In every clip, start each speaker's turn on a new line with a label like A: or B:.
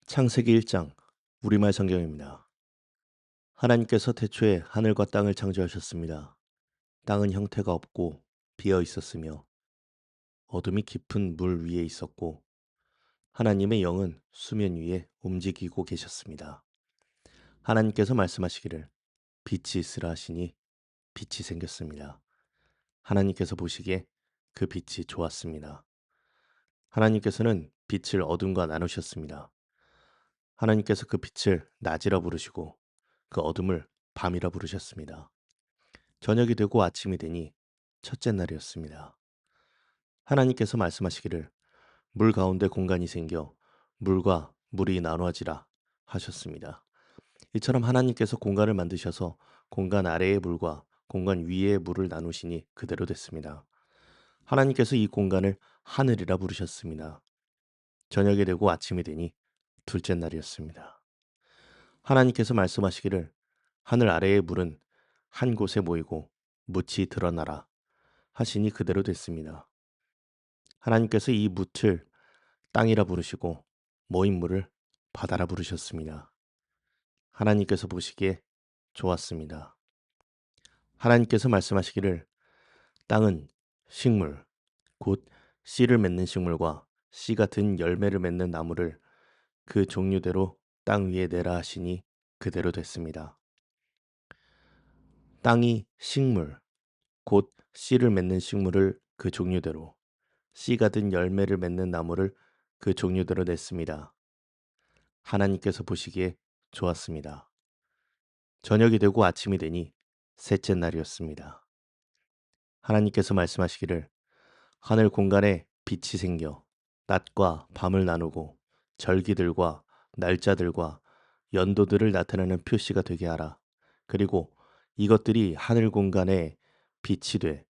A: 창세기 1장 우리말 성경입니다. 하나님께서 태초에 하늘과 땅을 창조하셨습니다. 땅은 형태가 없고 비어 있었으며 어둠이 깊은 물 위에 있었고 하나님의 영은 수면 위에 움직이고 계셨습니다. 하나님께서 말씀하시기를 빛이 있으라 하시니 빛이 생겼습니다. 하나님께서 보시기에 그 빛이 좋았습니다. 하나님께서는 빛을 어둠과 나누셨습니다. 하나님께서 그 빛을 낮이라 부르시고 그 어둠을 밤이라 부르셨습니다. 저녁이 되고 아침이 되니 첫째 날이었습니다. 하나님께서 말씀하시기를 물 가운데 공간이 생겨 물과 물이 나누어지라 하셨습니다. 이처럼 하나님께서 공간을 만드셔서 공간 아래의 물과 공간 위의 물을 나누시니 그대로 됐습니다. 하나님께서 이 공간을 하늘이라 부르셨습니다. 저녁이 되고 아침이 되니 둘째 날이었습니다. 하나님께서 말씀하시기를 하늘 아래의 물은 한 곳에 모이고 묻이 드러나라 하시니 그대로 됐습니다. 하나님께서 이 묻을 땅이라 부르시고 모인 물을 바다라 부르셨습니다. 하나님께서 보시기에 좋았습니다. 하나님께서 말씀하시기를 땅은 식물 곧 씨를 맺는 식물과 씨 같은 열매를 맺는 나무를 그 종류대로 땅 위에 내라 하시니 그대로 됐습니다. 땅이 식물 곧 씨를 맺는 식물을 그 종류대로 씨가 든 열매를 맺는 나무를 그 종류대로 냈습니다. 하나님께서 보시기에 좋았습니다. 저녁이 되고 아침이 되니 셋째 날이었습니다. 하나님께서 말씀하시기를 하늘 공간에 빛이 생겨 낮과 밤을 나누고 절기들과 날짜들과 연도들을 나타내는 표시가 되게 하라. 그리고 이것들이 하늘 공간에 빛이 돼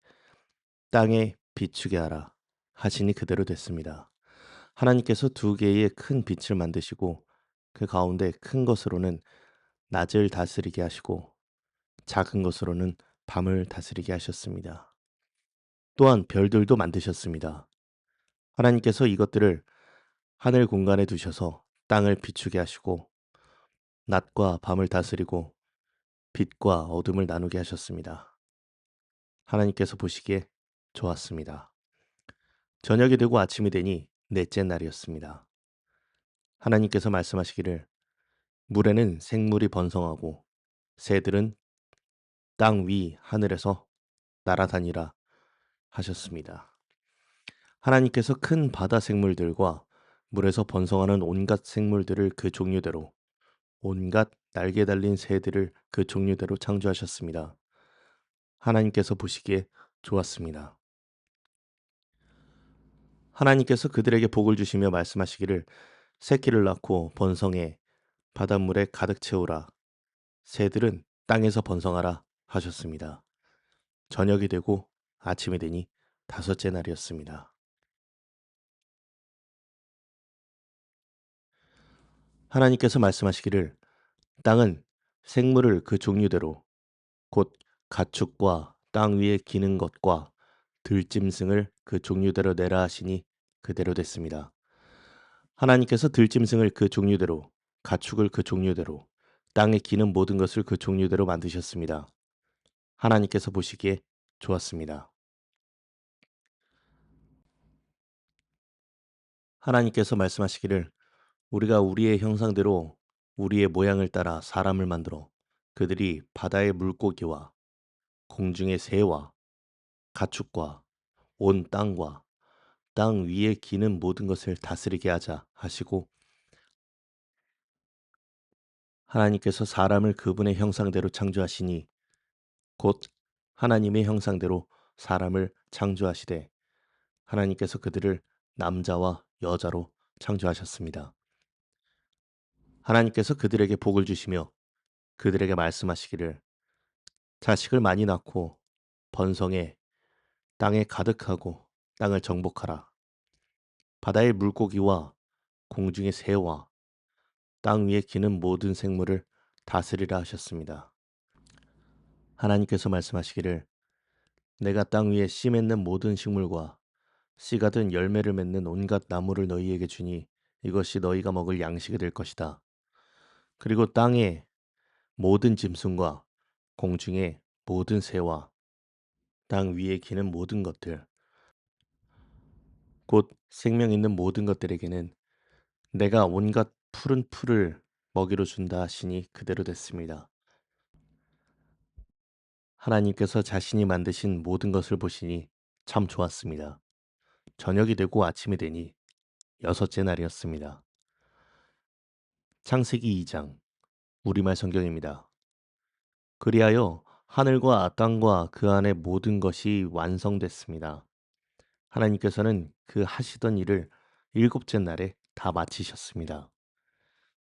A: 땅에 비추게 하라 하시니 그대로 됐습니다. 하나님께서 두 개의 큰 빛을 만드시고 그 가운데 큰 것으로는 낮을 다스리게 하시고 작은 것으로는 밤을 다스리게 하셨습니다. 또한 별들도 만드셨습니다. 하나님께서 이것들을 하늘 공간에 두셔서 땅을 비추게 하시고 낮과 밤을 다스리고 빛과 어둠을 나누게 하셨습니다. 하나님께서 보시기에 좋았습니다. 저녁이 되고 아침이 되니 넷째 날이었습니다. 하나님께서 말씀하시기를 물에는 생물이 번성하고 새들은 땅 위 하늘에서 날아다니라 하셨습니다. 하나님께서 큰 바다 생물들과 물에서 번성하는 온갖 생물들을 그 종류대로 온갖 날개 달린 새들을 그 종류대로 창조하셨습니다. 하나님께서 보시기에 좋았습니다. 하나님께서 그들에게 복을 주시며 말씀하시기를 새끼를 낳고 번성해 바닷물에 가득 채우라. 새들은 땅에서 번성하라 하셨습니다. 저녁이 되고 아침이 되니 다섯째 날이었습니다. 하나님께서 말씀하시기를 땅은 생물을 그 종류대로 곧 가축과 땅 위에 기는 것과 들짐승을 그 종류대로 내라 하시니 그대로 됐습니다. 하나님께서 들짐승을 그 종류대로 가축을 그 종류대로 땅에 기는 모든 것을 그 종류대로 만드셨습니다. 하나님께서 보시기에 좋았습니다. 하나님께서 말씀하시기를 우리가 우리의 형상대로 우리의 모양을 따라 사람을 만들어 그들이 바다의 물고기와 공중의 새와 가축과 온 땅과 땅 위에 기는 모든 것을 다스리게 하자 하시고 하나님께서 사람을 그분의 형상대로 창조하시니 곧 하나님의 형상대로 사람을 창조하시되 하나님께서 그들을 남자와 여자로 창조하셨습니다. 하나님께서 그들에게 복을 주시며 그들에게 말씀하시기를 자식을 많이 낳고 번성해 땅에 가득하고 땅을 정복하라. 바다의 물고기와 공중의 새와 땅 위에 기는 모든 생물을 다스리라 하셨습니다. 하나님께서 말씀하시기를 내가 땅 위에 씨 맺는 모든 식물과 씨가 든 열매를 맺는 온갖 나무를 너희에게 주니 이것이 너희가 먹을 양식이 될 것이다. 그리고 땅의 모든 짐승과 공중의 모든 새와 땅 위에 기는 모든 것들, 곧 생명 있는 모든 것들에게는 내가 온갖 푸른 풀을 먹이로 준다 하시니 그대로 됐습니다. 하나님께서 자신이 만드신 모든 것을 보시니 참 좋았습니다. 저녁이 되고 아침이 되니 여섯째 날이었습니다. 창세기 2장 우리말 성경입니다. 그리하여 하늘과 땅과 그 안의 모든 것이 완성됐습니다. 하나님께서는 그 하시던 일을 일곱째 날에 다 마치셨습니다.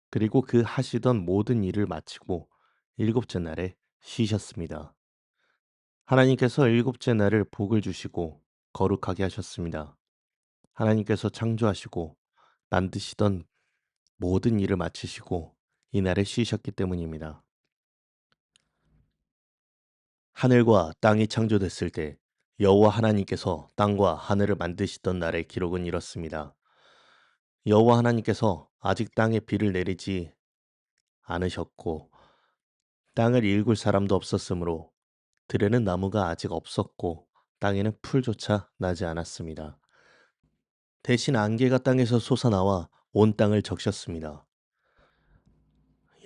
A: 그리고 그 하시던 모든 일을 마치고 일곱째 날에 쉬셨습니다. 하나님께서 일곱째 날을 복을 주시고 거룩하게 하셨습니다. 하나님께서 창조하시고 만드시던 모든 일을 마치시고 이날에 쉬셨기 때문입니다. 하늘과 땅이 창조됐을 때 여호와 하나님께서 땅과 하늘을 만드시던 날의 기록은 이렇습니다. 여호와 하나님께서 아직 땅에 비를 내리지 않으셨고 땅을 일굴 사람도 없었으므로 들에는 나무가 아직 없었고 땅에는 풀조차 나지 않았습니다. 대신 안개가 땅에서 솟아나와 온 땅을 적셨습니다.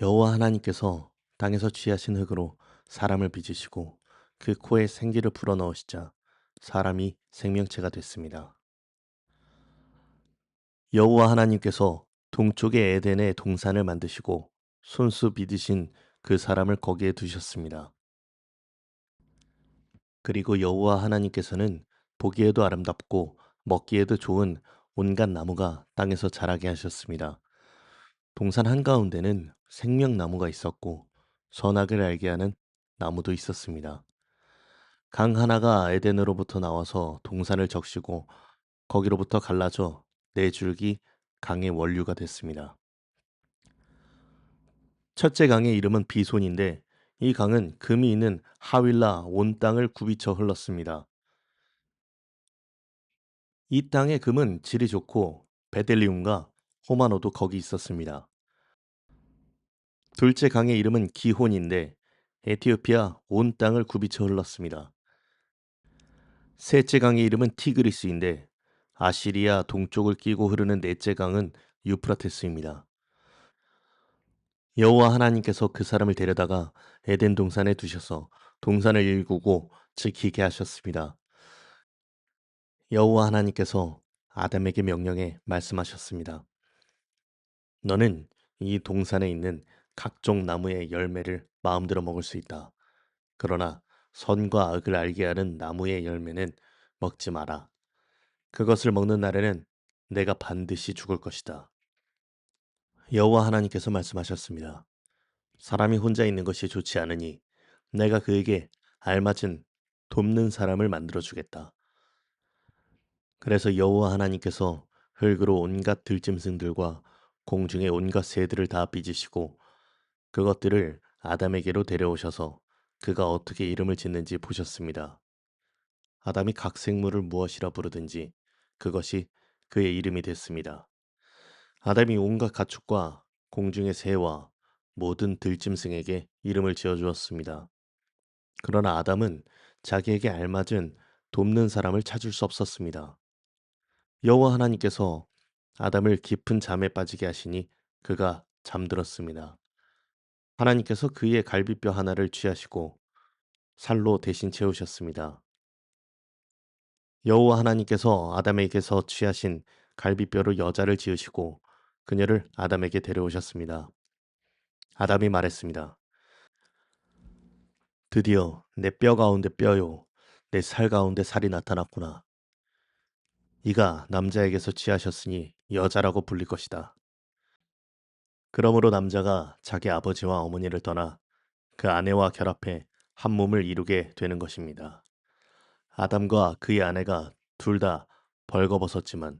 A: 여호와 하나님께서 땅에서 취하신 흙으로 사람을 빚으시고 그 코에 생기를 불어넣으시자 사람이 생명체가 됐습니다. 여호와 하나님께서 동쪽의 에덴의 동산을 만드시고 손수 빚으신 그 사람을 거기에 두셨습니다. 그리고 여호와 하나님께서는 보기에도 아름답고 먹기에도 좋은 온갖 나무가 땅에서 자라게 하셨습니다. 동산 한가운데는 생명나무가 있었고 선악을 알게 하는 나무도 있었습니다. 강 하나가 에덴으로부터 나와서 동산을 적시고 거기로부터 갈라져 네 줄기 강의 원류가 됐습니다. 첫째 강의 이름은 비손인데 이 강은 금이 있는 하윌라 온 땅을 굽이쳐 흘렀습니다. 이 땅의 금은 질이 좋고 베델리움과 호마노도 거기 있었습니다. 둘째 강의 이름은 기혼인데 에티오피아 온 땅을 굽이쳐 흘렀습니다. 셋째 강의 이름은 티그리스인데 아시리아 동쪽을 끼고 흐르는 넷째 강은 유프라테스입니다. 여호와 하나님께서 그 사람을 데려다가 에덴 동산에 두셔서 동산을 일구고 지키게 하셨습니다. 여호와 하나님께서 아담에게 명령해 말씀하셨습니다. 너는 이 동산에 있는 각종 나무의 열매를 마음대로 먹을 수 있다. 그러나 선과 악을 알게 하는 나무의 열매는 먹지 마라. 그것을 먹는 날에는 내가 반드시 죽을 것이다. 여호와 하나님께서 말씀하셨습니다. 사람이 혼자 있는 것이 좋지 않으니 내가 그에게 알맞은 돕는 사람을 만들어 주겠다. 그래서 여호와 하나님께서 흙으로 온갖 들짐승들과 공중의 온갖 새들을 다 빚으시고 그것들을 아담에게로 데려오셔서 그가 어떻게 이름을 짓는지 보셨습니다. 아담이 각 생물을 무엇이라 부르든지 그것이 그의 이름이 됐습니다. 아담이 온갖 가축과 공중의 새와 모든 들짐승에게 이름을 지어 주었습니다. 그러나 아담은 자기에게 알맞은 돕는 사람을 찾을 수 없었습니다. 여호와 하나님께서 아담을 깊은 잠에 빠지게 하시니 그가 잠들었습니다. 하나님께서 그의 갈비뼈 하나를 취하시고 살로 대신 채우셨습니다. 여호와 하나님께서 아담에게서 취하신 갈비뼈로 여자를 지으시고 그녀를 아담에게 데려오셨습니다. 아담이 말했습니다. 드디어 내 뼈 가운데 뼈요, 내 살 가운데 살이 나타났구나. 이가 남자에게서 취하셨으니 여자라고 불릴 것이다. 그러므로 남자가 자기 아버지와 어머니를 떠나 그 아내와 결합해 한 몸을 이루게 되는 것입니다. 아담과 그의 아내가 둘 다 벌거벗었지만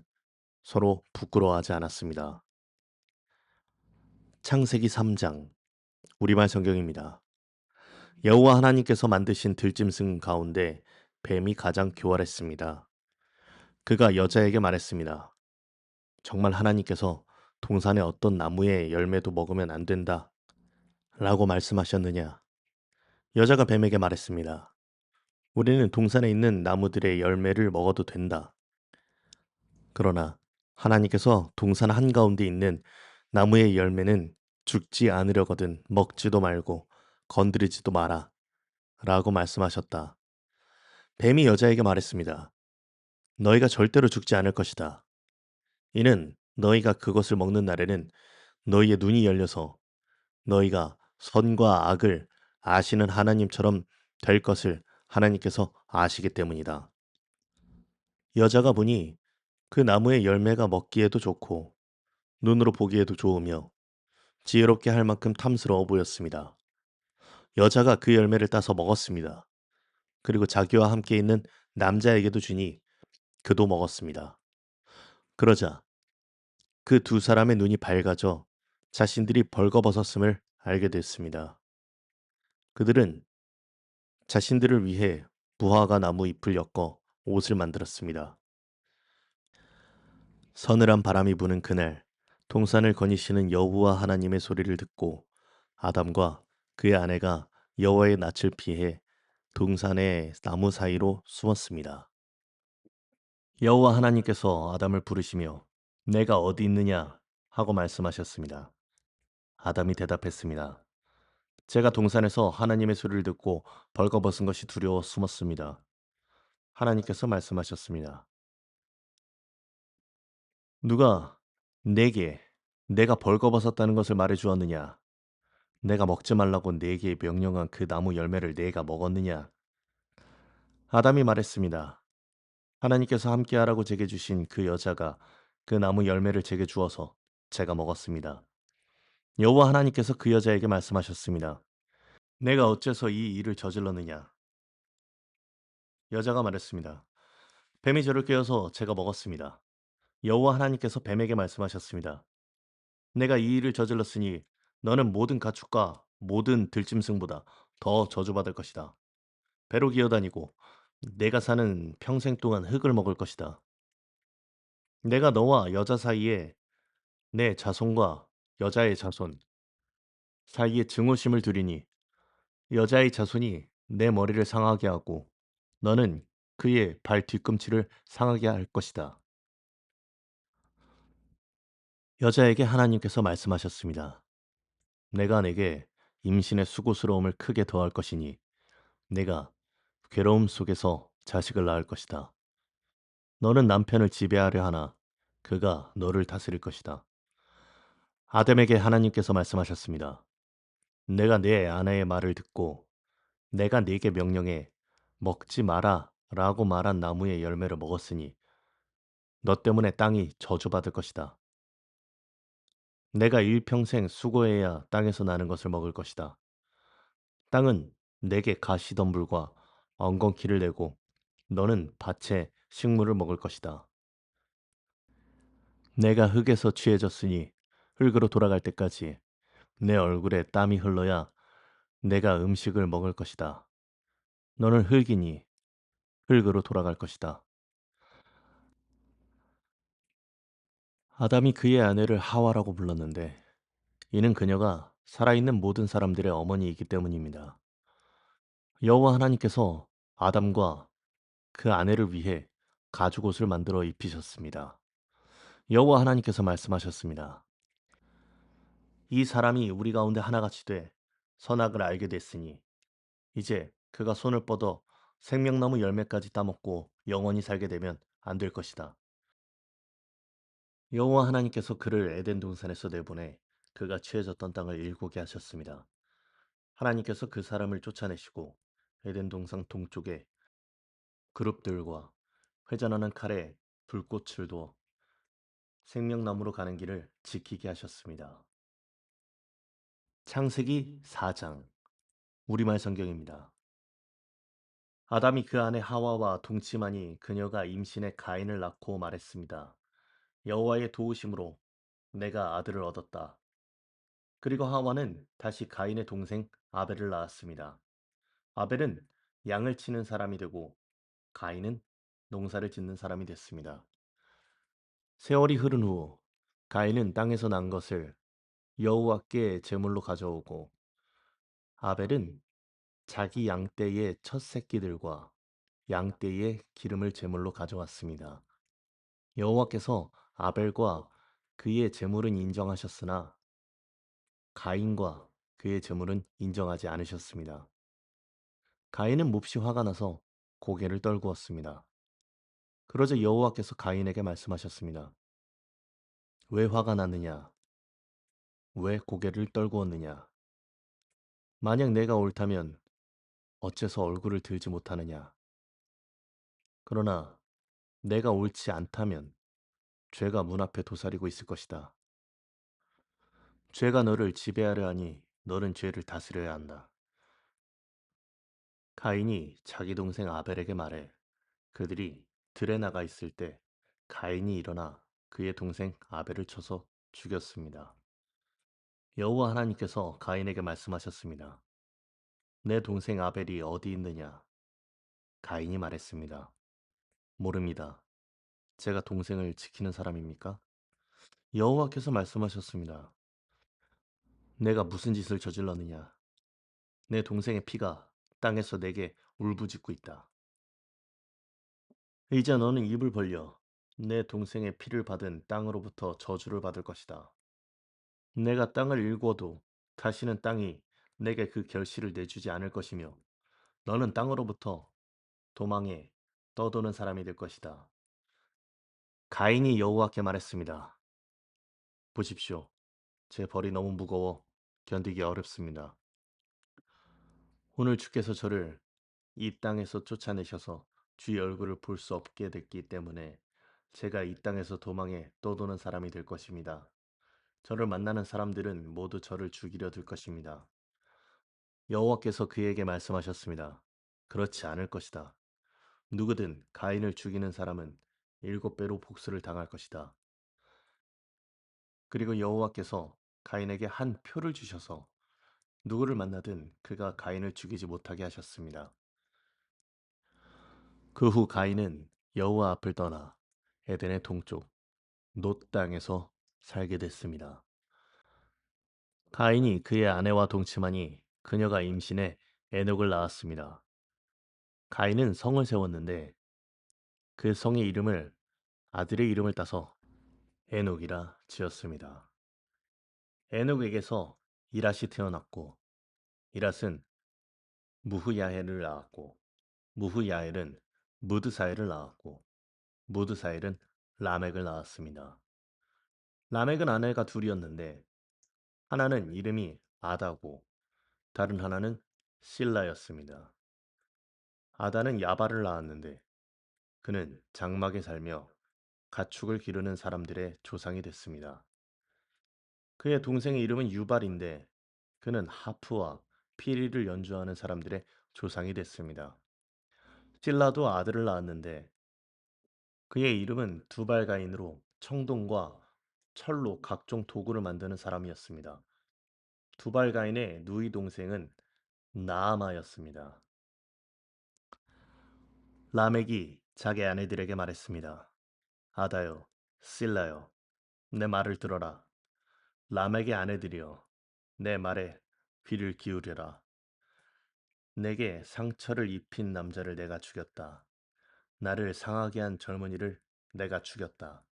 A: 서로 부끄러워하지 않았습니다. 창세기 3장 우리말 성경입니다. 여호와 하나님께서 만드신 들짐승 가운데 뱀이 가장 교활했습니다. 그가 여자에게 말했습니다. 정말 하나님께서 동산의 어떤 나무의 열매도 먹으면 안 된다. 라고 말씀하셨느냐? 여자가 뱀에게 말했습니다. 우리는 동산에 있는 나무들의 열매를 먹어도 된다. 그러나 하나님께서 동산 한가운데 있는 나무의 열매는 죽지 않으려거든 먹지도 말고 건드리지도 마라. 라고 말씀하셨다. 뱀이 여자에게 말했습니다. 너희가 절대로 죽지 않을 것이다. 이는 너희가 그것을 먹는 날에는 너희의 눈이 열려서 너희가 선과 악을 아시는 하나님처럼 될 것을 하나님께서 아시기 때문이다. 여자가 보니 그 나무의 열매가 먹기에도 좋고 눈으로 보기에도 좋으며 지혜롭게 할 만큼 탐스러워 보였습니다. 여자가 그 열매를 따서 먹었습니다. 그리고 자기와 함께 있는 남자에게도 주니 그도 먹었습니다. 그러자 그 두 사람의 눈이 밝아져 자신들이 벌거벗었음을 알게 됐습니다. 그들은 자신들을 위해 무화과 나무 잎을 엮어 옷을 만들었습니다. 서늘한 바람이 부는 그날, 동산을 거니시는 여호와 하나님의 소리를 듣고 아담과 그의 아내가 여호와의 낯을 피해 동산의 나무 사이로 숨었습니다. 여호와 하나님께서 아담을 부르시며 내가 어디 있느냐 하고 말씀하셨습니다. 아담이 대답했습니다. 제가 동산에서 하나님의 소리를 듣고 벌거벗은 것이 두려워 숨었습니다. 하나님께서 말씀하셨습니다. 누가 내게 내가 벌거벗었다는 것을 말해 주었느냐? 내가 먹지 말라고 내게 명령한 그 나무 열매를 내가 먹었느냐? 아담이 말했습니다. 하나님께서 함께하라고 제게 주신 그 여자가 그 나무 열매를 제게 주어서 제가 먹었습니다. 여호와 하나님께서 그 여자에게 말씀하셨습니다. 내가 어째서 이 일을 저질렀느냐? 여자가 말했습니다. 뱀이 저를 깨어서 제가 먹었습니다. 여호와 하나님께서 뱀에게 말씀하셨습니다. 내가 이 일을 저질렀으니 너는 모든 가축과 모든 들짐승보다 더 저주받을 것이다. 배로 기어다니고 내가 사는 평생 동안 흙을 먹을 것이다. 내가 너와 여자 사이에 내 자손과 여자의 자손 사이에 증오심을 두리니 여자의 자손이 내 머리를 상하게 하고 너는 그의 발 뒤꿈치를 상하게 할 것이다. 여자에게 하나님께서 말씀하셨습니다. 내가 내게 임신의 수고스러움을 크게 더할 것이니 내가 괴로움 속에서 자식을 낳을 것이다. 너는 남편을 지배하려 하나 그가 너를 다스릴 것이다. 아담에게 하나님께서 말씀하셨습니다. 내가 내 아내의 말을 듣고 내가 네게 명령해 먹지 마라 라고 말한 나무의 열매를 먹었으니 너 때문에 땅이 저주받을 것이다. 내가 일평생 수고해야 땅에서 나는 것을 먹을 것이다. 땅은 내게 가시덤불과 엉겅퀴를 내고 너는 밭에 식물을 먹을 것이다. 내가 흙에서 취해졌으니 흙으로 돌아갈 때까지 내 얼굴에 땀이 흘러야 내가 음식을 먹을 것이다. 너는 흙이니 흙으로 돌아갈 것이다. 아담이 그의 아내를 하와라고 불렀는데 이는 그녀가 살아있는 모든 사람들의 어머니이기 때문입니다. 여호와 하나님께서 아담과 그 아내를 위해 가죽옷을 만들어 입히셨습니다. 여호와 하나님께서 말씀하셨습니다. 이 사람이 우리 가운데 하나같이 돼 선악을 알게 됐으니 이제 그가 손을 뻗어 생명나무 열매까지 따먹고 영원히 살게 되면 안 될 것이다. 여호와 하나님께서 그를 에덴 동산에서 내보내 그가 취해졌던 땅을 일구게 하셨습니다. 하나님께서 그 사람을 쫓아내시고 에덴 동산 동쪽에 그룹들과 회전하는 칼에 불꽃을 두어 생명나무로 가는 길을 지키게 하셨습니다. 창세기 4장 우리말 성경입니다. 아담이 그 아내 하와와 동침하니 그녀가 임신해 가인을 낳고 말했습니다. 여호와의 도우심으로 내가 아들을 얻었다. 그리고 하와는 다시 가인의 동생 아벨을 낳았습니다. 아벨은 양을 치는 사람이 되고 가인은 농사를 짓는 사람이 됐습니다. 세월이 흐른 후 가인은 땅에서 난 것을 여호와께 제물로 가져오고 아벨은 자기 양떼의 첫 새끼들과 양떼의 기름을 제물로 가져왔습니다. 여호와께서 아벨과 그의 제물은 인정하셨으나 가인과 그의 제물은 인정하지 않으셨습니다. 가인은 몹시 화가 나서 고개를 떨구었습니다. 그러자 여호와께서 가인에게 말씀하셨습니다. 왜 화가 났느냐? 왜 고개를 떨구었느냐? 만약 내가 옳다면 어째서 얼굴을 들지 못하느냐? 그러나 내가 옳지 않다면 죄가 문 앞에 도사리고 있을 것이다. 죄가 너를 지배하려 하니 너는 죄를 다스려야 한다. 가인이 자기 동생 아벨에게 말해 그들이 들에 나가 있을 때 가인이 일어나 그의 동생 아벨을 쳐서 죽였습니다. 여호와 하나님께서 가인에게 말씀하셨습니다. 내 동생 아벨이 어디 있느냐? 가인이 말했습니다. 모릅니다. 제가 동생을 지키는 사람입니까? 여호와께서 말씀하셨습니다. 내가 무슨 짓을 저질렀느냐? 내 동생의 피가 땅에서 내게 울부짖고 있다. 이제 너는 입을 벌려 내 동생의 피를 받은 땅으로부터 저주를 받을 것이다. 내가 땅을 일궈도 다시는 땅이 내게 그 결실을 내주지 않을 것이며 너는 땅으로부터 도망해 떠도는 사람이 될 것이다. 가인이 여호와께 말했습니다. 보십시오. 제 벌이 너무 무거워 견디기 어렵습니다. 오늘 주께서 저를 이 땅에서 쫓아내셔서 주의 얼굴을 볼 수 없게 됐기 때문에 제가 이 땅에서 도망해 떠도는 사람이 될 것입니다. 저를 만나는 사람들은 모두 저를 죽이려 들 것입니다. 여호와께서 그에게 말씀하셨습니다. 그렇지 않을 것이다. 누구든 가인을 죽이는 사람은 7배로 복수를 당할 것이다. 그리고 여호와께서 가인에게 한 표를 주셔서 누구를 만나든 그가 가인을 죽이지 못하게 하셨습니다. 그 후 가인은 여호와 앞을 떠나 에덴의 동쪽 놋 땅에서 살게 됐습니다. 가인이 그의 아내와 동침하니 그녀가 임신해 에녹을 낳았습니다. 가인은 성을 세웠는데 그 성의 이름을 아들의 이름을 따서 에녹이라 지었습니다. 에녹에게서 이랏이 태어났고 이랏은 무흐야엘을 낳았고 무흐야엘은 무드사엘을 낳았고 무드사엘은 라멕을 낳았습니다. 라멕은 아내가 둘이었는데 하나는 이름이 아다고 다른 하나는 실라였습니다. 아다는 야발을 낳았는데 그는 장막에 살며 가축을 기르는 사람들의 조상이 됐습니다. 그의 동생의 이름은 유발인데 그는 하프와 피리를 연주하는 사람들의 조상이 됐습니다. 실라도 아들을 낳았는데 그의 이름은 두발가인으로 청동과 철로 각종 도구를 만드는 사람이었습니다. 두발가인의 누이 동생은 나아마였습니다. 라멕이 자기 아내들에게 말했습니다. 아다요, 실라요, 내 말을 들어라. 라멕의 아내들이여, 내 말에 귀를 기울여라. 내게 상처를 입힌 남자를 내가 죽였다. 나를 상하게 한 젊은이를 내가 죽였다.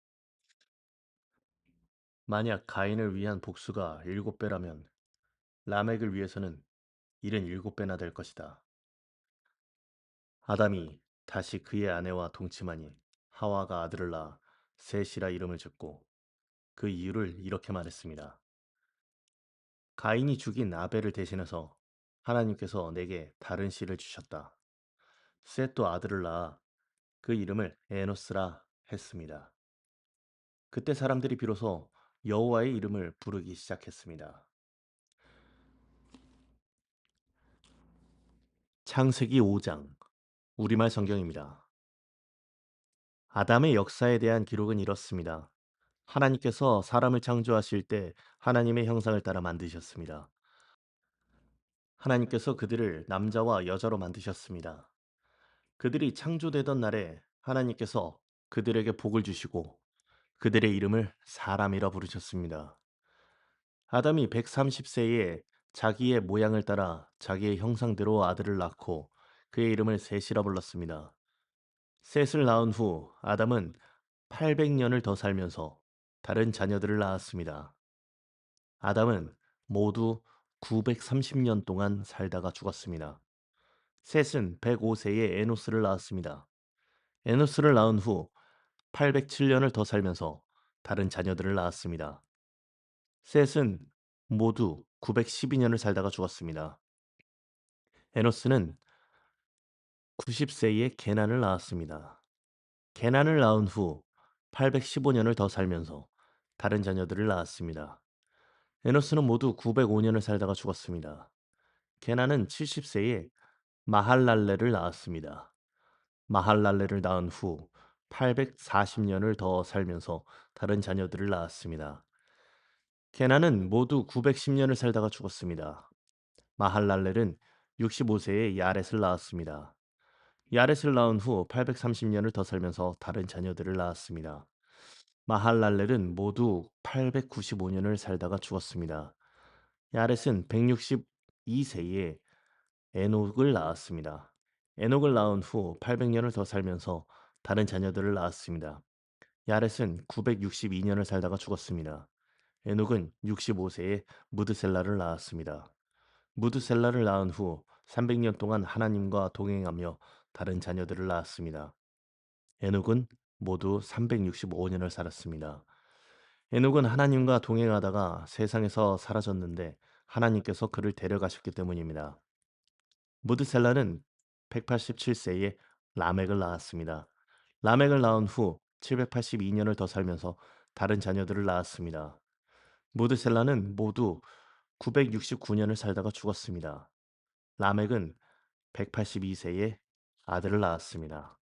A: 만약 가인을 위한 복수가 7배라면 라멕을 위해서는 일은 7배나 될 것이다. 아담이 다시 그의 아내와 동침하니 하와가 아들을 낳아 셋이라 이름을 짓고 그 이유를 이렇게 말했습니다. 가인이 죽인 아벨을 대신해서 하나님께서 내게 다른 씨를 주셨다. 셋도 아들을 낳아 그 이름을 에노스라 했습니다. 그때 사람들이 비로소 여호와의 이름을 부르기 시작했습니다. 창세기 5장 우리말 성경입니다. 아담의 역사에 대한 기록은 이렇습니다. 하나님께서 사람을 창조하실 때 하나님의 형상을 따라 만드셨습니다. 하나님께서 그들을 남자와 여자로 만드셨습니다. 그들이 창조되던 날에 하나님께서 그들에게 복을 주시고 그들의 이름을 사람이라 부르셨습니다. 아담이 130세에 자기의 모양을 따라 자기의 형상대로 아들을 낳고 그의 이름을 셋이라 불렀습니다. 셋을 낳은 후 아담은 800년을 더 살면서 다른 자녀들을 낳았습니다. 아담은 모두 930년 동안 살다가 죽었습니다. 셋은 105세에 에노스를 낳았습니다. 에노스를 낳은 후 807년을 더 살면서 다른 자녀들을 낳았습니다. 셋은 모두 912년을 살다가 죽었습니다. 에노스는 90세에 게난을 낳았습니다. 게난을 낳은 후 815년을 더 살면서 다른 자녀들을 낳았습니다. 에노스는 모두 905년을 살다가 죽었습니다. 게난은 70세에 마할랄레를 낳았습니다. 마할랄레를 낳은 후 840년을 더 살면서 다른 자녀들을 낳았습니다. 게나는 모두 910년을 살다가 죽었습니다. 마할랄렐은 65세에 야렛을 낳았습니다. 야렛을 낳은 후 830년을 더 살면서 다른 자녀들을 낳았습니다. 마할랄렐은 모두 895년을 살다가 죽었습니다. 야렛은 162세에 에녹을 낳았습니다. 에녹을 낳은 후 800년을 더 살면서 다른 자녀들을 낳았습니다. 야렛은 962년을 살다가 죽었습니다. 에녹은 65세에 무드셀라를 낳았습니다. 무드셀라를 낳은 후 300년 동안 하나님과 동행하며 다른 자녀들을 낳았습니다. 에녹은 모두 365년을 살았습니다. 에녹은 하나님과 동행하다가 세상에서 사라졌는데 하나님께서 그를 데려가셨기 때문입니다. 무드셀라는 187세에 라멕을 낳았습니다. 라멕을 낳은 후 782년을 더 살면서 다른 자녀들을 낳았습니다. 무드셀라는 모두 969년을 살다가 죽었습니다. 라멕은 182세에 아들을 낳았습니다.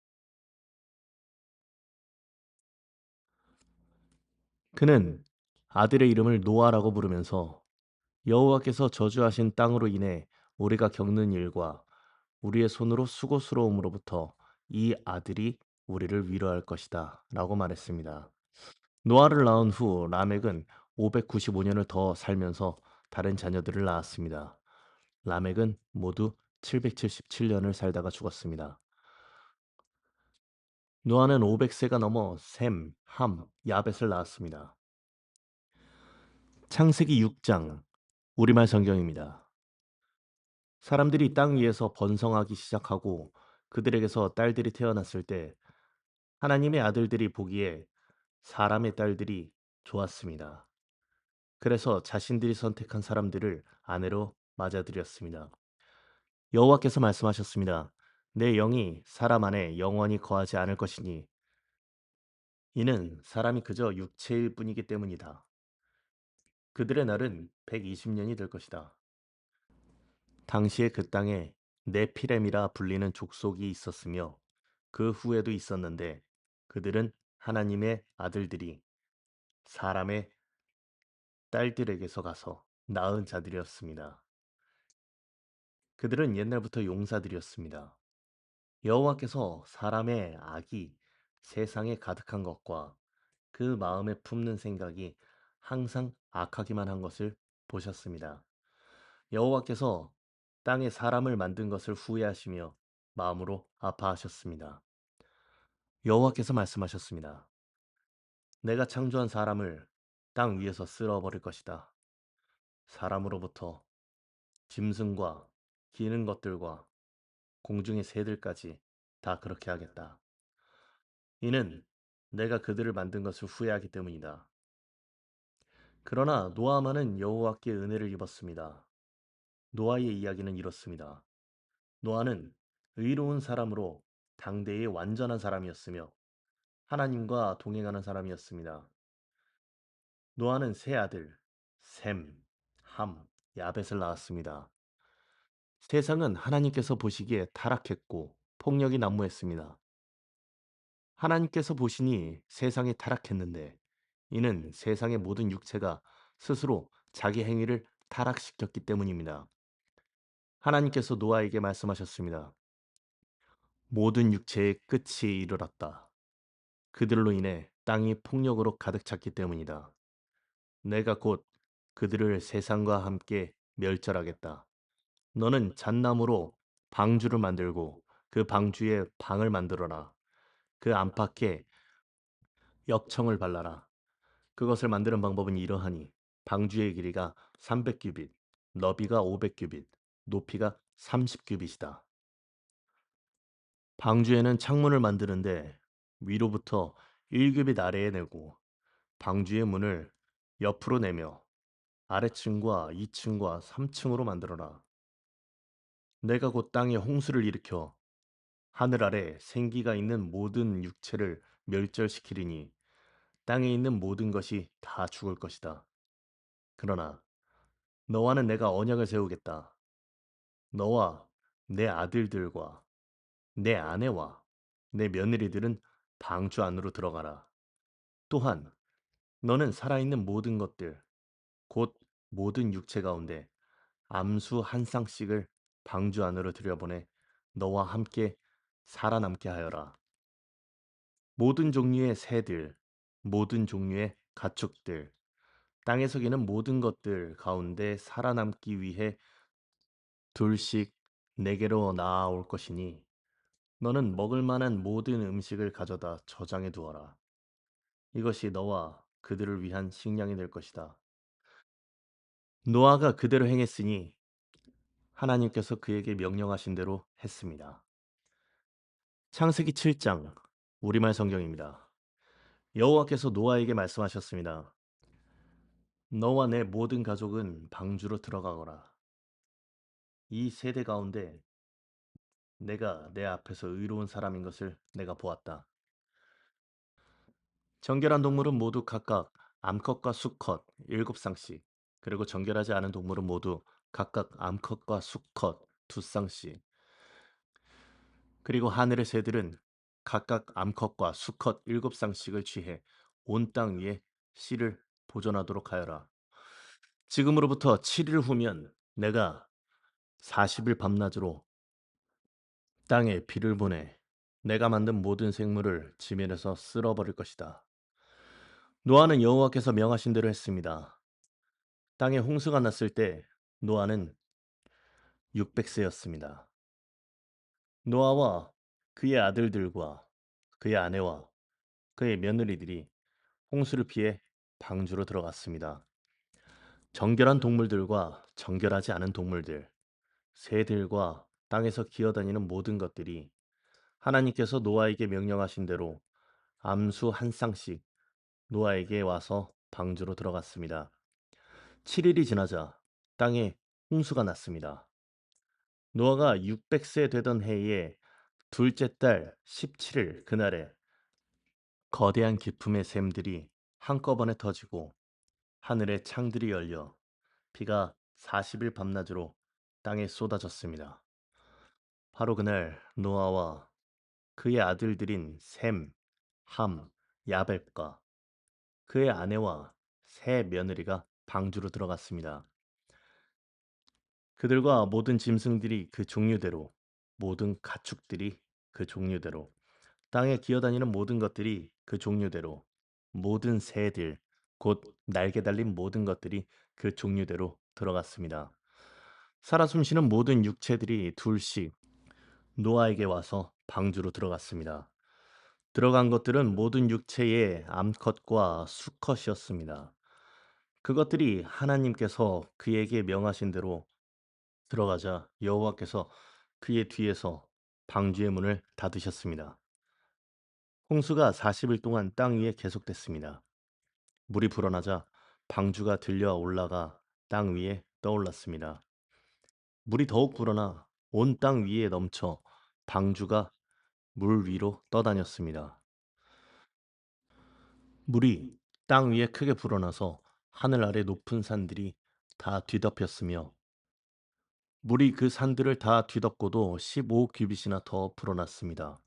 A: 그는 아들의 이름을 노아라고 부르면서 여호와께서 저주하신 땅으로 인해 우리가 겪는 일과 우리의 손으로 수고스러움으로부터 이 아들이 우리를 위로할 것이다 라고 말했습니다. 노아를 낳은 후 라멕은 595년을 더 살면서 다른 자녀들을 낳았습니다. 라멕은 모두 777년을 살다가 죽었습니다. 노아는 500세가 넘어 셈, 함, 야벳을 낳았습니다. 창세기 6장 우리말 성경입니다. 사람들이 땅 위에서 번성하기 시작하고 그들에게서 딸들이 태어났을 때 하나님의 아들들이 보기에 사람의 딸들이 좋았습니다. 그래서 자신들이 선택한 사람들을 아내로 맞아들였습니다. 여호와께서 말씀하셨습니다. 내 영이 사람 안에 영원히 거하지 않을 것이니 이는 사람이 그저 육체일 뿐이기 때문이다. 그들의 날은 120년이 될 것이다. 당시에 그 땅에 네피렘이라 불리는 족속이 있었으며 그 후에도 있었는데 그들은 하나님의 아들들이 사람의 딸들에게서 가서 낳은 자들이었습니다. 그들은 옛날부터 용사들이었습니다. 여호와께서 사람의 악이 세상에 가득한 것과 그 마음에 품는 생각이 항상 악하기만 한 것을 보셨습니다. 여호와께서 땅에 사람을 만든 것을 후회하시며 마음으로 아파하셨습니다. 여호와께서 말씀하셨습니다. 내가 창조한 사람을 땅 위에서 쓸어버릴 것이다. 사람으로부터 짐승과 기는 것들과 공중의 새들까지 다 그렇게 하겠다. 이는 내가 그들을 만든 것을 후회하기 때문이다. 그러나 노아만은 여호와께 은혜를 입었습니다. 노아의 이야기는 이렇습니다. 노아는 의로운 사람으로 당대의 완전한 사람이었으며 하나님과 동행하는 사람이었습니다. 노아는 세 아들 셈, 함, 야벳을 낳았습니다. 세상은 하나님께서 보시기에 타락했고 폭력이 난무했습니다. 하나님께서 보시니 세상이 타락했는데 이는 세상의 모든 육체가 스스로 자기 행위를 타락시켰기 때문입니다. 하나님께서 노아에게 말씀하셨습니다. 모든 육체의 끝이 이르렀다. 그들로 인해 땅이 폭력으로 가득 찼기 때문이다. 내가 곧 그들을 세상과 함께 멸절하겠다. 너는 잣나무로 방주를 만들고 그 방주에 방을 만들어라. 그 안팎에 역청을 발라라. 그것을 만드는 방법은 이러하니 방주의 길이가 300규빗, 너비가 500규빗, 높이가 30규빗이다. 방주에는 창문을 만드는데 위로부터 1규빗 아래에 내고 방주의 문을 옆으로 내며 아래층과 2층과 3층으로 만들어라. 내가 곧 땅에 홍수를 일으켜 하늘 아래 생기가 있는 모든 육체를 멸절시키리니 땅에 있는 모든 것이 다 죽을 것이다. 그러나 너와는 내가 언약을 세우겠다. 너와 내 아들들과 내 아내와 내 며느리들은 방주 안으로 들어가라. 또한 너는 살아있는 모든 것들, 곧 모든 육체 가운데 암수 한 쌍씩을 방주 안으로 들여보내 너와 함께 살아남게 하여라. 모든 종류의 새들, 모든 종류의 가축들, 땅에서 기는 모든 것들 가운데 살아남기 위해 둘씩 내게로 나아올 것이니 너는 먹을 만한 모든 음식을 가져다 저장해 두어라. 이것이 너와 그들을 위한 식량이 될 것이다. 노아가 그대로 행했으니 하나님께서 그에게 명령하신 대로 했습니다. 창세기 7장 우리말 성경입니다. 여호와께서 노아에게 말씀하셨습니다. 너와 내 모든 가족은 방주로 들어가거라. 이 세대 가운데 내가 내 앞에서 의로운 사람인 것을 내가 보았다. 정결한 동물은 모두 각각 암컷과 수컷 7쌍씩, 그리고 정결하지 않은 동물은 모두 각각 암컷과 수컷 2쌍씩, 그리고 하늘의 새들은 각각 암컷과 수컷 7쌍씩을 취해 온 땅 위에 씨를 보존하도록 하여라. 지금으로부터 7일 후면 내가 40일 밤낮으로 땅에 비를 보내 내가 만든 모든 생물을 지면에서 쓸어버릴 것이다. 노아는 여호와께서 명하신 대로 했습니다. 땅에 홍수가 났을 때 노아는 600세였습니다. 노아와 그의 아들들과 그의 아내와 그의 며느리들이 홍수를 피해 방주로 들어갔습니다. 정결한 동물들과 정결하지 않은 동물들, 새들과 땅에서 기어다니는 모든 것들이 하나님께서 노아에게 명령하신 대로 암수 한 쌍씩 노아에게 와서 방주로 들어갔습니다. 7일이 지나자 땅에 홍수가 났습니다. 노아가 600세 되던 해의 둘째 달 17일 그날에 거대한 기품의 샘들이 한꺼번에 터지고 하늘의 창들이 열려 비가 40일 밤낮으로 땅에 쏟아졌습니다. 바로 그날 노아와 그의 아들들인 셈, 함, 야벳과 그의 아내와 세 며느리가 방주로 들어갔습니다. 그들과 모든 짐승들이 그 종류대로, 모든 가축들이 그 종류대로, 땅에 기어다니는 모든 것들이 그 종류대로, 모든 새들, 곧 날개 달린 모든 것들이 그 종류대로 들어갔습니다. 살아 숨쉬는 모든 육체들이 둘씩 노아에게 와서 방주로 들어갔습니다. 들어간 것들은 모든 육체의 암컷과 수컷이었습니다. 그것들이 하나님께서 그에게 명하신 대로 들어가자 여호와께서 그의 뒤에서 방주의 문을 닫으셨습니다. 홍수가 40일 동안 땅 위에 계속됐습니다. 물이 불어나자 방주가 들려 올라가 땅 위에 떠올랐습니다. 물이 더욱 불어나 온 땅 위에 넘쳐 방주가 물 위로 떠다녔습니다. 물이 땅 위에 크게 불어나서 하늘 아래 높은 산들이 다 뒤덮였으며 물이 그 산들을 다 뒤덮고도 15규빗이나 더 불어났습니다.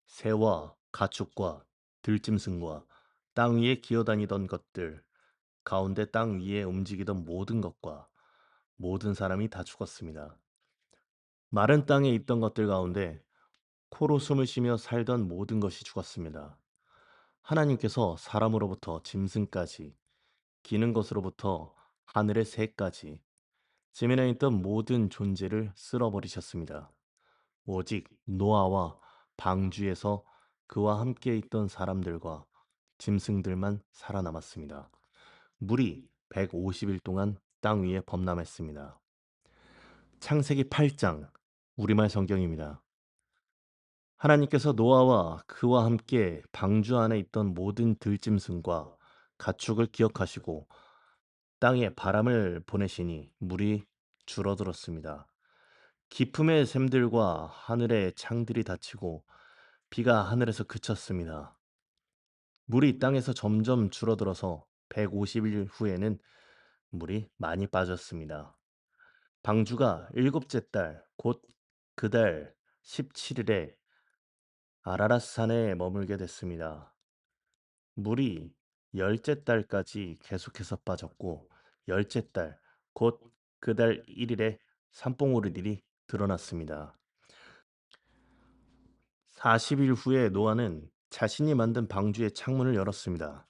A: 새와 가축과 들짐승과 땅 위에 기어다니던 것들 가운데 땅 위에 움직이던 모든 것과 모든 사람이 다 죽었습니다. 마른 땅에 있던 것들 가운데 코로 숨을 쉬며 살던 모든 것이 죽었습니다. 하나님께서 사람으로부터 짐승까지, 기는 것으로부터 하늘의 새까지, 지면에 있던 모든 존재를 쓸어버리셨습니다. 오직 노아와 방주에서 그와 함께 있던 사람들과 짐승들만 살아남았습니다. 물이 150일 동안 땅 위에 범람했습니다. 창세기 8장, 우리말 성경입니다. 하나님께서 노아와 그와 함께 방주 안에 있던 모든 들짐승과 가축을 기억하시고 땅에 바람을 보내시니 물이 줄어들었습니다. 기품의 샘들과 하늘의 창들이 닫히고 비가 하늘에서 그쳤습니다. 물이 땅에서 점점 줄어들어서 150일 후에는 물이 많이 빠졌습니다. 방주가 일곱째 달, 곧 그 달 17일에 아라랏산에 머물게 됐습니다. 물이 열째 달까지 계속해서 빠졌고 열째 달, 곧 그 달 1일에 산봉우리들이 드러났습니다. 40일 후에 노아는 자신이 만든 방주의 창문을 열었습니다.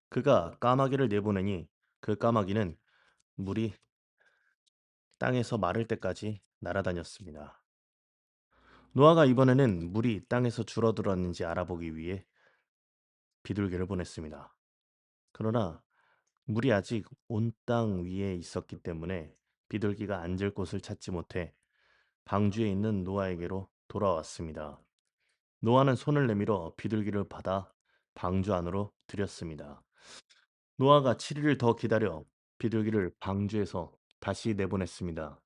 A: 그가 까마귀를 내보내니 그 까마귀는 물이 땅에서 마를 때까지 날아다녔습니다. 노아가 이번에는 물이 땅에서 줄어들었는지 알아보기 위해 비둘기를 보냈습니다. 그러나 물이 아직 온 땅 위에 있었기 때문에 비둘기가 앉을 곳을 찾지 못해 방주에 있는 노아에게로 돌아왔습니다. 노아는 손을 내밀어 비둘기를 받아 방주 안으로 들였습니다. 노아가 7일을 더 기다려 비둘기를 방주에서 다시 내보냈습니다.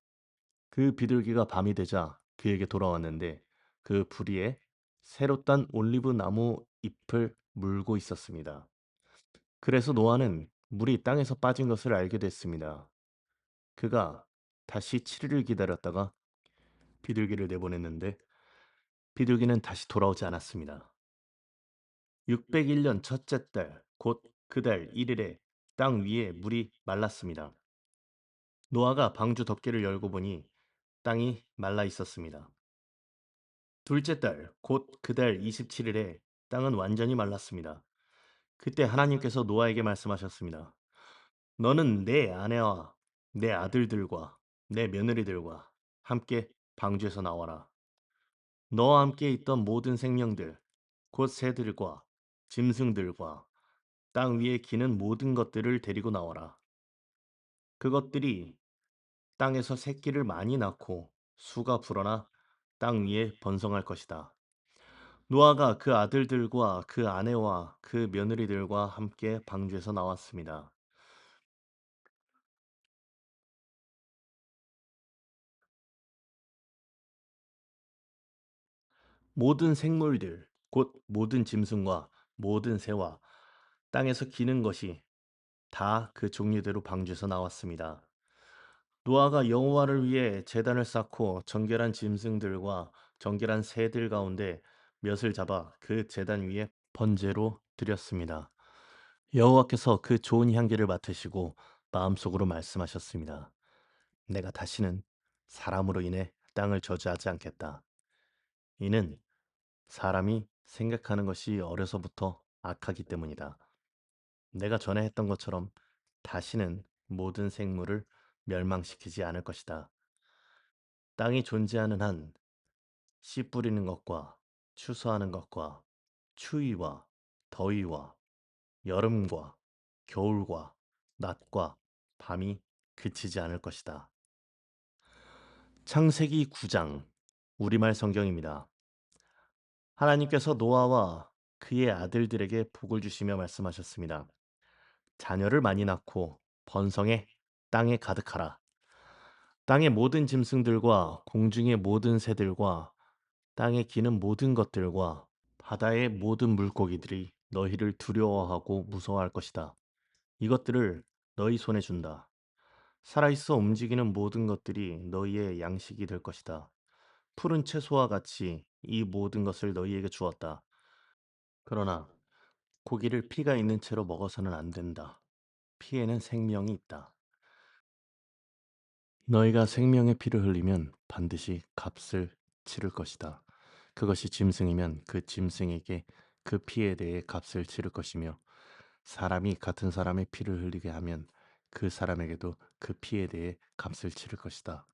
A: 그 비둘기가 밤이 되자 그에게 돌아왔는데 그 부리에 새로 딴 올리브 나무 잎을 물고 있었습니다. 그래서 노아는 물이 땅에서 빠진 것을 알게 됐습니다. 그가 다시 7일을 기다렸다가 비둘기를 내보냈는데 비둘기는 다시 돌아오지 않았습니다. 601년 첫째 달, 곧 그 달 1일에 땅 위에 물이 말랐습니다. 노아가 방주 덮개를 열고 보니 땅이 말라 있었습니다. 둘째 달, 곧 그 달 27일에 땅은 완전히 말랐습니다. 그때 하나님께서 노아에게 말씀하셨습니다. 너는 내 아내와 내 아들들과 내 며느리들과 함께 방주에서 나와라. 너와 함께 있던 모든 생명들, 곧 새들과 짐승들과 땅 위에 기는 모든 것들을 데리고 나와라. 그것들이 땅에서 새끼를 많이 낳고 수가 불어나 땅 위에 번성할 것이다. 노아가 그 아들들과 그 아내와 그 며느리들과 함께 방주에서 나왔습니다. 모든 생물들, 곧 모든 짐승과 모든 새와 땅에서 기는 것이 다 그 종류대로 방주에서 나왔습니다. 노아가 여호와를 위해 제단을 쌓고 정결한 짐승들과 정결한 새들 가운데 몇을 잡아 그 제단 위에 번제로 드렸습니다. 여호와께서 그 좋은 향기를 맡으시고 마음속으로 말씀하셨습니다. 내가 다시는 사람으로 인해 땅을 저주하지 않겠다. 이는 사람이 생각하는 것이 어려서부터 악하기 때문이다. 내가 전에 했던 것처럼 다시는 모든 생물을 멸망시키지 않을 것이다. 땅이 존재하는 한 씨 뿌리는 것과 추수하는 것과 추위와 더위와 여름과 겨울과 낮과 밤이 그치지 않을 것이다. 창세기 9장 우리말 성경입니다. 하나님께서 노아와 그의 아들들에게 복을 주시며 말씀하셨습니다. 자녀를 많이 낳고 번성해 땅에 가득하라. 땅의 모든 짐승들과 공중의 모든 새들과 땅에 기는 모든 것들과 바다의 모든 물고기들이 너희를 두려워하고 무서워할 것이다. 이것들을 너희 손에 준다. 살아있어 움직이는 모든 것들이 너희의 양식이 될 것이다. 푸른 채소와 같이 이 모든 것을 너희에게 주었다. 그러나 고기를 피가 있는 채로 먹어서는 안 된다. 피에는 생명이 있다. 너희가 생명의 피를 흘리면 반드시 값을 치를 것이다. 그것이 짐승이면 그 짐승에게 그 피에 대해 값을 치를 것이며 사람이 같은 사람의 피를 흘리게 하면 그 사람에게도 그 피에 대해 값을 치를 것이다.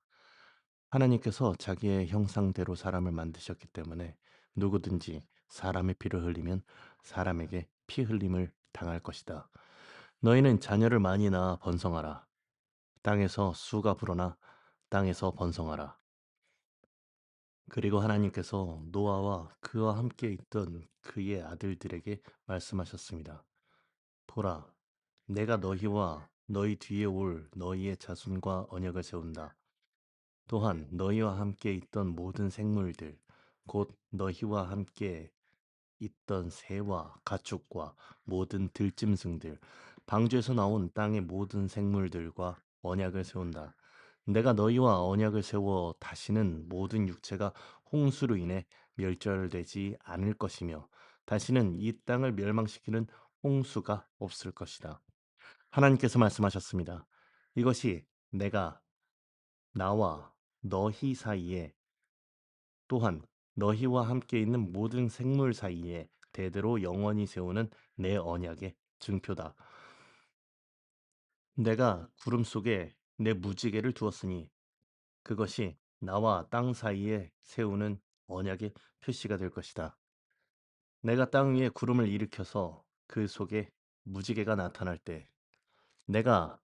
A: 하나님께서 자기의 형상대로 사람을 만드셨기 때문에 누구든지 사람의 피를 흘리면 사람에게 피 흘림을 당할 것이다. 너희는 자녀를 많이 낳아 번성하라. 땅에서 수가 불어나 땅에서 번성하라. 그리고 하나님께서 노아와 그와 함께 있던 그의 아들들에게 말씀하셨습니다. 보라, 내가 너희와 너희 뒤에 올 너희의 자손과 언약을 세운다. 또한 너희와 함께 있던 모든 생물들, 곧 너희와 함께 있던 새와 가축과 모든 들짐승들, 방주에서 나온 땅의 모든 생물들과 언약을 세운다. 내가 너희와 언약을 세워 다시는 모든 육체가 홍수로 인해 멸절되지 않을 것이며 다시는 이 땅을 멸망시키는 홍수가 없을 것이다. 하나님께서 말씀하셨습니다. 이것이 내가 나와 너희 사이에 또한 너희와 함께 있는 모든 생물 사이에 대대로 영원히 세우는 내 언약의 증표다. 내가 구름 속에 내 무지개를 두었으니 그것이 나와 땅 사이에 세우는 언약의 표시가 될 것이다. 내가 땅 위에 구름을 일으켜서 그 속에 무지개가 나타날 때 내가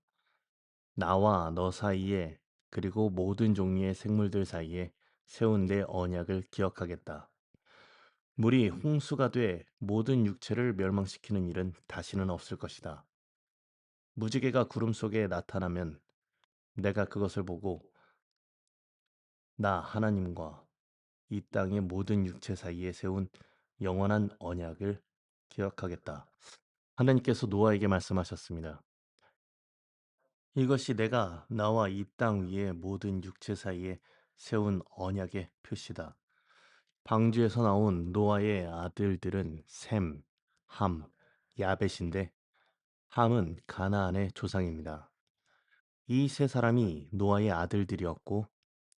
A: 나와 너 사이에 그리고 모든 종류의 생물들 사이에 세운 내 언약을 기억하겠다. 물이 홍수가 돼 모든 육체를 멸망시키는 일은 다시는 없을 것이다. 무지개가 구름 속에 나타나면 내가 그것을 보고 나 하나님과 이 땅의 모든 육체 사이에 세운 영원한 언약을 기억하겠다. 하나님께서 노아에게 말씀하셨습니다. 이것이 내가 나와 이 땅 위의 모든 육체 사이에 세운 언약의 표시다. 방주에서 나온 노아의 아들들은 셈, 함, 야벳인데 함은 가나안의 조상입니다. 이 세 사람이 노아의 아들들이었고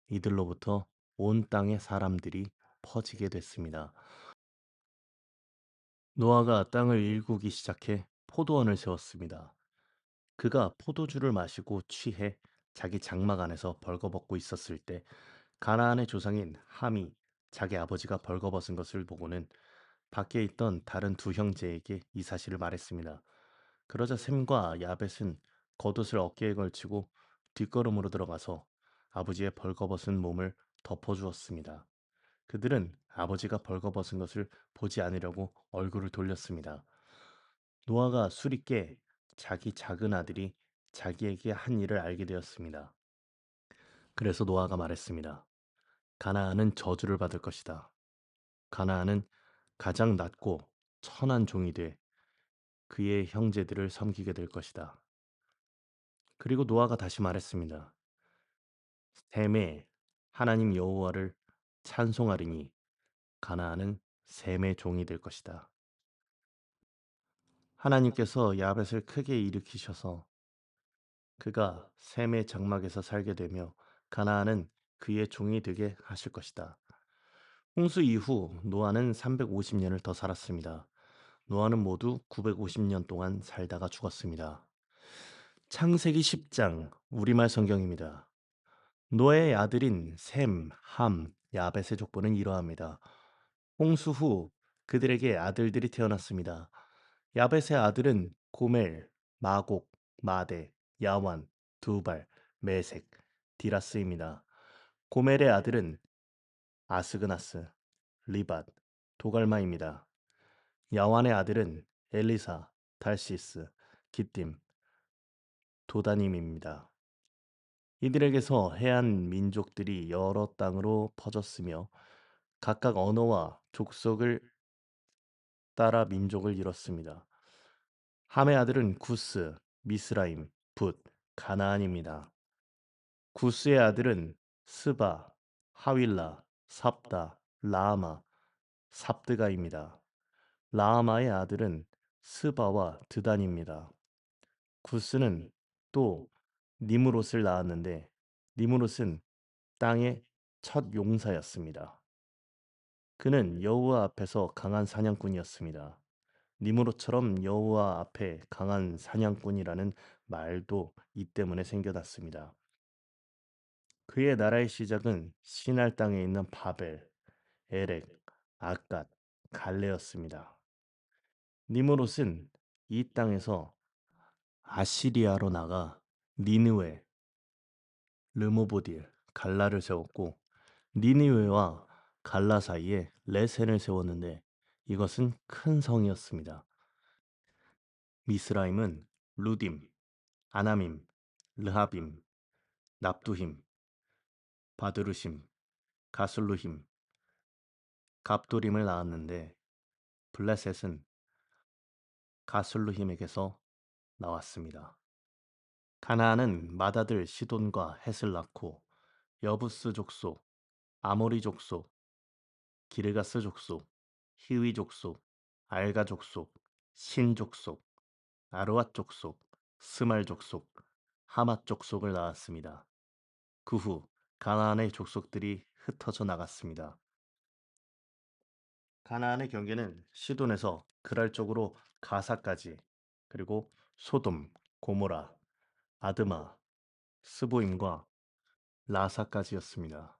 A: 이들로부터 온 땅의 사람들이 퍼지게 됐습니다. 노아가 땅을 일구기 시작해 포도원을 세웠습니다. 그가 포도주를 마시고 취해 자기 장막 안에서 벌거벗고 있었을 때 가나안의 조상인 함이 자기 아버지가 벌거벗은 것을 보고는 밖에 있던 다른 두 형제에게 이 사실을 말했습니다. 그러자 셈과 야벳은 겉옷을 어깨에 걸치고 뒷걸음으로 들어가서 아버지의 벌거벗은 몸을 덮어주었습니다. 그들은 아버지가 벌거벗은 것을 보지 않으려고 얼굴을 돌렸습니다. 노아가 술이 깨 자기 작은 아들이 자기에게 한 일을 알게 되었습니다. 그래서 노아가 말했습니다. 가나안은 저주를 받을 것이다. 가나안은 가장 낮고 천한 종이 돼 그의 형제들을 섬기게 될 것이다. 그리고 노아가 다시 말했습니다. 셈에 하나님 여호와를 찬송하리니 가나안은 셈의 종이 될 것이다. 하나님께서 야벳을 크게 일으키셔서 그가 셈의 장막에서 살게 되며 가나안은 그의 종이 되게 하실 것이다. 홍수 이후 노아는 350년을 더 살았습니다. 노아는 모두 950년 동안 살다가 죽었습니다. 창세기 10장 우리말 성경입니다. 노아의 아들인 셈, 함, 야벳의 족보는 이러합니다. 홍수 후 그들에게 아들들이 태어났습니다. 야벳의 아들은 고멜, 마곡, 마대, 야완, 두발, 메색, 디라스입니다. 고멜의 아들은 아스그나스, 리밧, 도갈마입니다. 야완의 아들은 엘리사, 달시스, 기띔, 도다님입니다. 이들에게서 해안 민족들이 여러 땅으로 퍼졌으며 각각 언어와 족속을 따라 민족을 이뤘습니다. 함의 아들은 구스, 미스라임, 붓, 가나안입니다. 구스의 아들은 스바, 하윌라, 삽다, 라아마, 삽드가입니다. 라아마의 아들은 스바와 드단입니다. 구스는 또 니무롯을 낳았는데 니무롯은 땅의 첫 용사였습니다. 그는 여호와 앞에서 강한 사냥꾼이었습니다. 니무롯처럼 여호와 앞에 강한 사냥꾼이라는 말도 이 때문에 생겨났습니다. 그의 나라의 시작은 시날 땅에 있는 바벨, 에렉, 아갓, 갈레였습니다. 니무롯은 이 땅에서 아시리아로 나가 니느웨, 르모보딜, 갈라를 세웠고 니느웨와 갈라 사이에 레센을 세웠는데 이것은 큰 성이었습니다. 미스라임은 루딤, 아나밈, 르하빔, 납두힘, 바드루심, 가슬루힘, 갑도림을 낳았는데 블레셋은 가슬루힘에게서 나왔습니다. 가나안은 맏아들 시돈과 헷을 낳고 여부스 족속, 아모리 족속, 기르가스 족속, 히위 족속, 알가 족속, 신 족속, 아르왓 족속, 스말 족속, 하맛 족속을 낳았습니다. 그 후 가나안의 족속들이 흩어져 나갔습니다. 가나안의 경계는 시돈에서 그랄 쪽으로 가사까지 그리고 소돔, 고모라, 아드마, 스보임과 라사까지였습니다.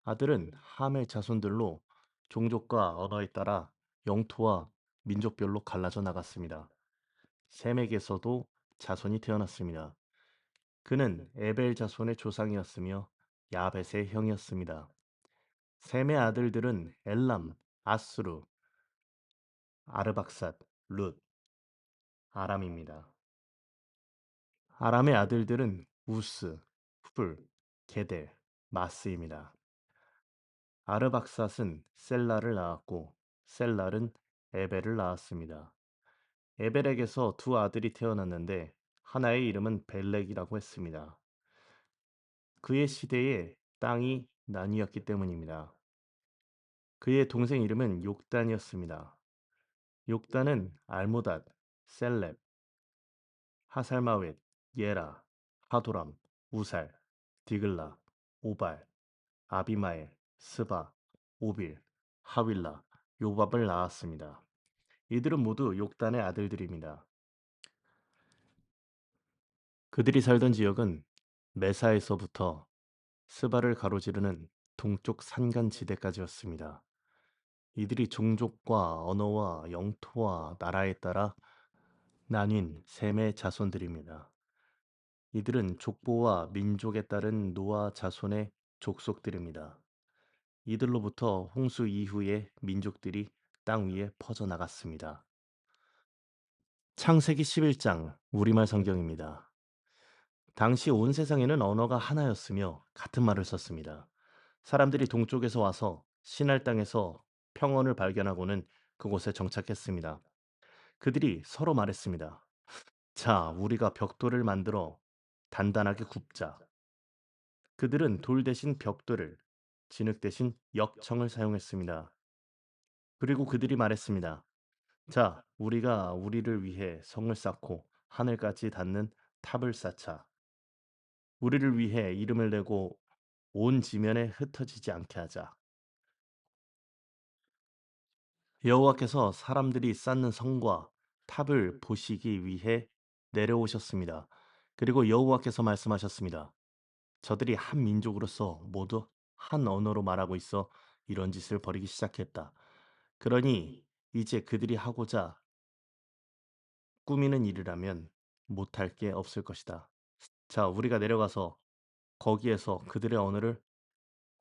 A: 아들은 함의 자손들로 종족과 언어에 따라 영토와 민족별로 갈라져 나갔습니다. 셈에게서도 자손이 태어났습니다. 그는 에벨 자손의 조상이었으며 야벳의 형이었습니다. 셈의 아들들은 엘람, 아수르, 아르박삿, 룻, 아람입니다. 아람의 아들들은 우스, 훌, 게델, 마스입니다. 아르박삿은 셀라를 낳았고 셀랄은 에벨을 낳았습니다. 에벨에게서 두 아들이 태어났는데 하나의 이름은 벨렉이라고 했습니다. 그의 시대에 땅이 나뉘었기 때문입니다. 그의 동생 이름은 욕단이었습니다. 욕단은 알모닷, 셀렙, 하살마웻, 예라, 하도람, 우살, 디글라, 오발, 아비마엘, 스바, 오빌, 하윌라, 요밥을 낳았습니다. 이들은 모두 욕단의 아들들입니다. 그들이 살던 지역은 메사에서부터 스바를 가로지르는 동쪽 산간지대까지였습니다. 이들이 종족과 언어와 영토와 나라에 따라 나뉜 셈의 자손들입니다. 이들은 족보와 민족에 따른 노아 자손의 족속들입니다. 이들로부터 홍수 이후에 민족들이 땅 위에 퍼져나갔습니다. 창세기 11장 우리말 성경입니다. 당시 온 세상에는 언어가 하나였으며 같은 말을 썼습니다. 사람들이 동쪽에서 와서 신할 땅에서 평원을 발견하고는 그곳에 정착했습니다. 그들이 서로 말했습니다. 자, 우리가 벽돌을 만들어 단단하게 굽자. 그들은 돌 대신 벽돌을, 진흙 대신 역청을 사용했습니다. 그리고 그들이 말했습니다. 자, 우리가 우리를 위해 성을 쌓고 하늘까지 닿는 탑을 쌓자. 우리를 위해 이름을 내고 온 지면에 흩어지지 않게 하자. 여호와께서 사람들이 쌓는 성과 탑을 보시기 위해 내려오셨습니다. 그리고 여호와께서 말씀하셨습니다. 저들이 한 민족으로서 모두 한 언어로 말하고 있어 이런 짓을 벌이기 시작했다. 그러니 이제 그들이 하고자 꾸미는 일이라면 못할 게 없을 것이다. 자, 우리가 내려가서 거기에서 그들의 언어를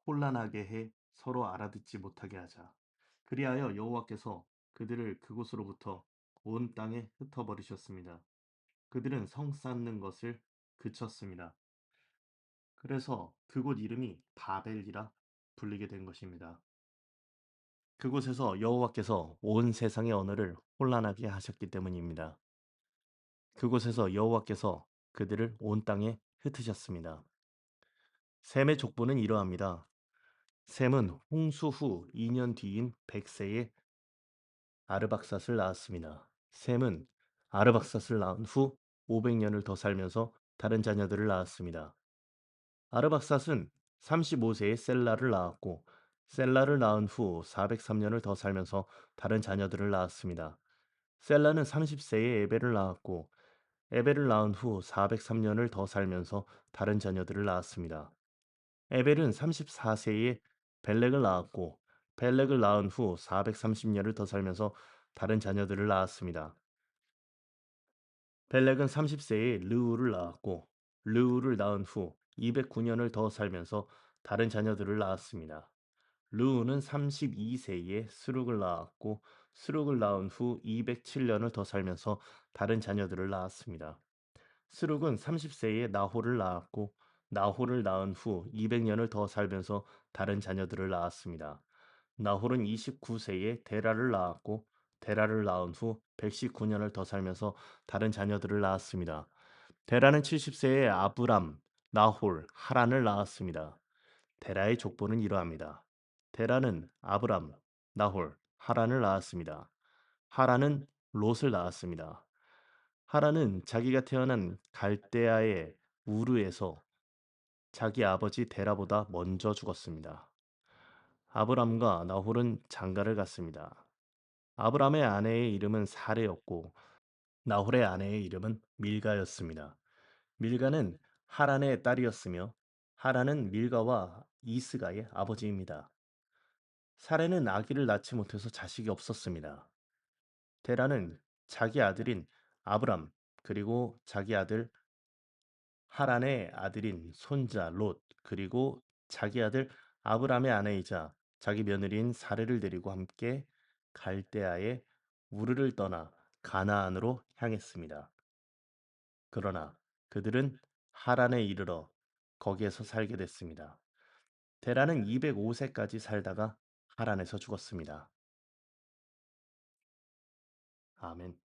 A: 혼란하게 해 서로 알아듣지 못하게 하자. 그리하여 여호와께서 그들을 그곳으로부터 온 땅에 흩어버리셨습니다. 그들은 성 쌓는 것을 그쳤습니다. 그래서 그곳 이름이 바벨이라 불리게 된 것입니다. 그곳에서 여호와께서 온 세상의 언어를 혼란하게 하셨기 때문입니다. 그곳에서 여호와께서 그들을 온 땅에 흩으셨습니다. 셈의 족보는 이러합니다. 셈은 홍수 후 2년 뒤인 100세에 아르박삿을 낳았습니다. 셈은 아르박삿을 낳은 후 500년을 더 살면서 다른 자녀들을 낳았습니다. 아르박삿은 35세에 셀라를 낳았고 셀라를 낳은 후 403년을 더 살면서 다른 자녀들을 낳았습니다. 셀라는 30세에 에벨을 낳았고 에벨을 낳은 후 403년을 더 살면서 다른 자녀들을 낳았습니다. 에벨은 34세에 벨렉을 낳았고 벨렉을 낳은 후 430년을 더 살면서 다른 자녀들을 낳았습니다. 벨렉은 30세에 르우를 낳았고 르우를 낳은 후 209년을 더 살면서 다른 자녀들을 낳았습니다. 르우는 32세에 스룩을 낳았고 스룩을 낳은 후 207년을 더 살면서 다른 자녀들을 낳았습니다. 스룩은 30세에 나홀을 낳았고 나홀을 낳은 후 200년을 더 살면서 다른 자녀들을 낳았습니다. 나홀은 29세에 데라를 낳았고 데라를 낳은 후 119년을 더 살면서 다른 자녀들을 낳았습니다. 데라는 70세에 아브람, 나홀, 하란을 낳았습니다. 데라의 족보는 이러합니다. 데라는 아브람, 나홀, 하란을 낳았습니다. 하란은 롯을 낳았습니다. 하란은 자기가 태어난 갈대아의 우르에서 자기 아버지 데라보다 먼저 죽었습니다. 아브람과 나홀은 장가를 갔습니다. 아브람의 아내의 이름은 사레였고 나홀의 아내의 이름은 밀가였습니다. 밀가는 하란의 딸이었으며 하란은 밀가와 이스가의 아버지입니다. 사레는 아기를 낳지 못해서 자식이 없었습니다. 데라는 자기 아들인 아브람 그리고 자기 아들 하란의 아들인 손자 롯 그리고 자기 아들 아브람의 아내이자 자기 며느리인 사레를 데리고 함께 갈대아의 우르를 떠나 가나안으로 향했습니다. 그러나 그들은 하란에 이르러 거기에서 살게 됐습니다. 데라는 205세까지 살다가 하란에서 죽었습니다. 아멘.